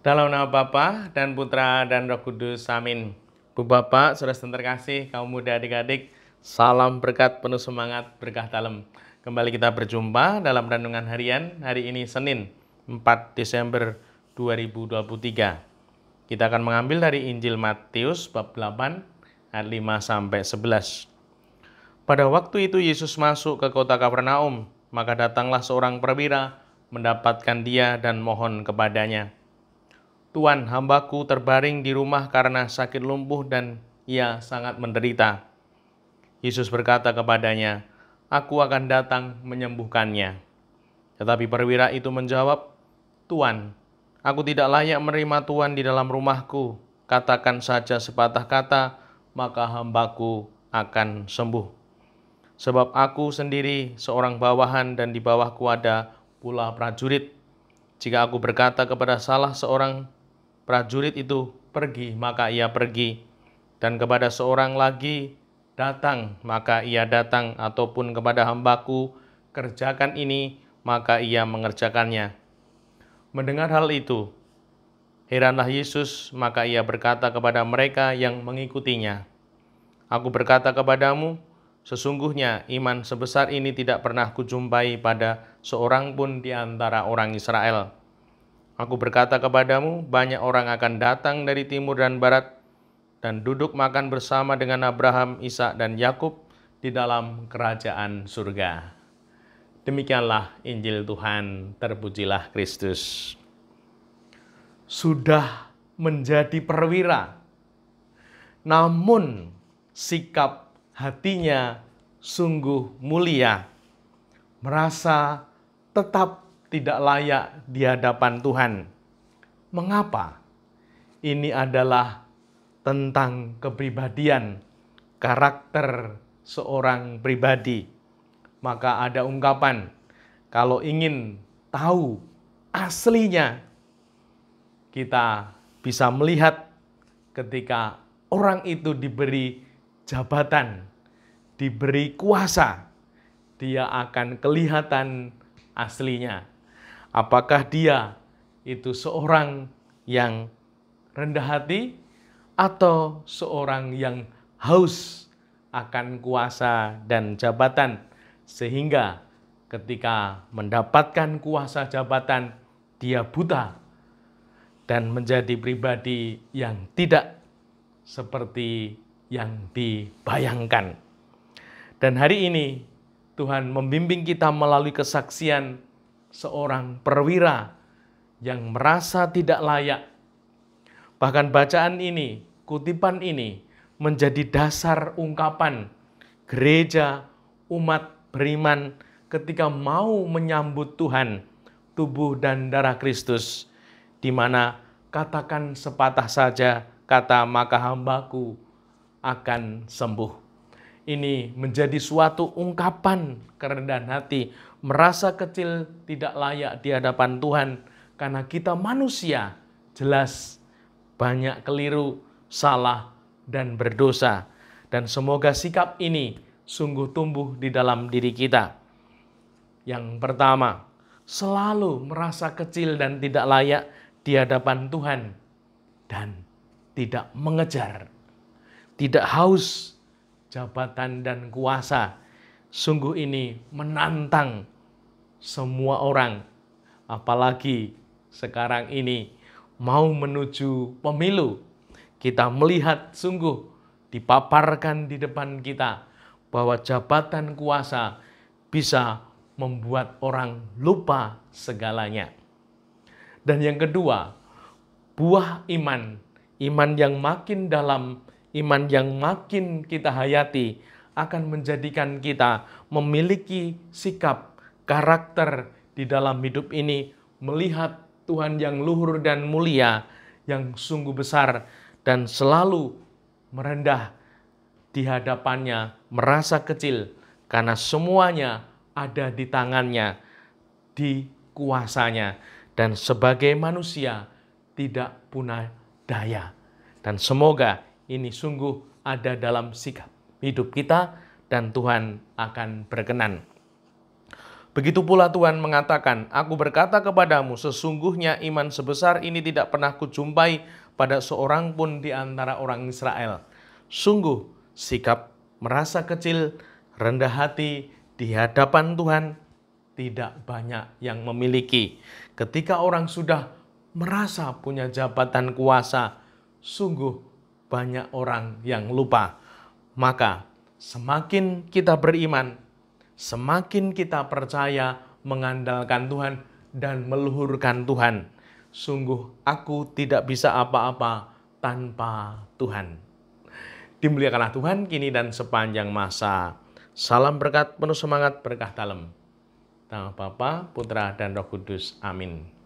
Dalam nama Bapa dan Putra dan Roh Kudus, amin. Bu Bapak, saudara terkasih, kaum muda adik-adik, salam berkat penuh semangat, berkah dalam. Kembali kita berjumpa dalam renungan harian hari ini Senin 4 Desember 2023. Kita akan mengambil dari Injil Matius bab 8 ayat 5 sampai 11. Pada waktu itu Yesus masuk ke kota Kapernaum, maka datanglah seorang perwira mendapatkan dia dan mohon kepadanya, "Tuan, hambaku terbaring di rumah karena sakit lumpuh dan ia sangat menderita." Yesus berkata kepadanya, "Aku akan datang menyembuhkannya." Tetapi perwira itu menjawab, "Tuan, aku tidak layak menerima Tuan di dalam rumahku. Katakan saja sepatah kata, maka hambaku akan sembuh. Sebab aku sendiri seorang bawahan dan di bawahku ada pula prajurit. Jika aku berkata kepada salah seorang prajurit itu, 'Pergi,' maka ia pergi, dan kepada seorang lagi, 'Datang,' maka ia datang, ataupun kepada hambaku, 'Kerjakan ini,' maka ia mengerjakannya." Mendengar hal itu, heranlah Yesus, maka ia berkata kepada mereka yang mengikutinya, "Aku berkata kepadamu, sesungguhnya iman sebesar ini tidak pernah kujumpai pada seorang pun di antara orang Israel. Aku berkata kepadamu, banyak orang akan datang dari timur dan barat dan duduk makan bersama dengan Abraham, Ishak, dan Yakub di dalam kerajaan surga." Demikianlah Injil Tuhan, terpujilah Kristus. Sudah menjadi perwira, namun sikap hatinya sungguh mulia, merasa tetap tidak layak di hadapan Tuhan. Mengapa? Ini adalah tentang kepribadian, karakter seorang pribadi. Maka ada ungkapan, kalau ingin tahu aslinya, kita bisa melihat ketika orang itu diberi jabatan, diberi kuasa, dia akan kelihatan aslinya. Apakah dia itu seorang yang rendah hati atau seorang yang haus akan kuasa dan jabatan, sehingga ketika mendapatkan kuasa jabatan dia buta dan menjadi pribadi yang tidak seperti yang dibayangkan. Dan hari ini Tuhan membimbing kita melalui kesaksian seorang perwira yang merasa tidak layak. Bahkan bacaan ini, kutipan ini menjadi dasar ungkapan gereja umat beriman ketika mau menyambut Tuhan, tubuh dan darah Kristus, di mana katakan sepatah saja kata, maka hambaku akan sembuh. Ini menjadi suatu ungkapan kerendahan hati, merasa kecil tidak layak di hadapan Tuhan, karena kita manusia, jelas banyak keliru, salah, dan berdosa. Dan semoga sikap ini sungguh tumbuh di dalam diri kita. Yang pertama, selalu merasa kecil dan tidak layak di hadapan Tuhan, dan tidak mengejar, tidak haus jabatan dan kuasa. Sungguh ini menantang semua orang, apalagi sekarang ini mau menuju pemilu. Kita melihat sungguh dipaparkan di depan kita bahwa jabatan kuasa bisa membuat orang lupa segalanya. Dan yang kedua, buah iman, iman yang makin dalam, iman yang makin kita hayati, akan menjadikan kita memiliki sikap, karakter di dalam hidup ini, melihat Tuhan yang luhur dan mulia, yang sungguh besar, dan selalu merendah di hadapannya, merasa kecil, karena semuanya ada di tangannya, di kuasanya, dan sebagai manusia tidak punya daya. Dan semoga ini sungguh ada dalam sikap hidup kita, dan Tuhan akan berkenan. Begitu pula Tuhan mengatakan, "Aku berkata kepadamu, sesungguhnya iman sebesar ini tidak pernah kujumpai pada seorang pun di antara orang Israel." Sungguh, sikap merasa kecil, rendah hati di hadapan Tuhan tidak banyak yang memiliki. Ketika orang sudah merasa punya jabatan kuasa, sungguh banyak orang yang lupa. Maka semakin kita beriman, semakin kita percaya mengandalkan Tuhan dan meluhurkan Tuhan. Sungguh aku tidak bisa apa-apa tanpa Tuhan. Dimuliakanlah Tuhan kini dan sepanjang masa. Salam berkat penuh semangat berkah dalam. Nama Bapa, Putra, dan Roh Kudus. Amin.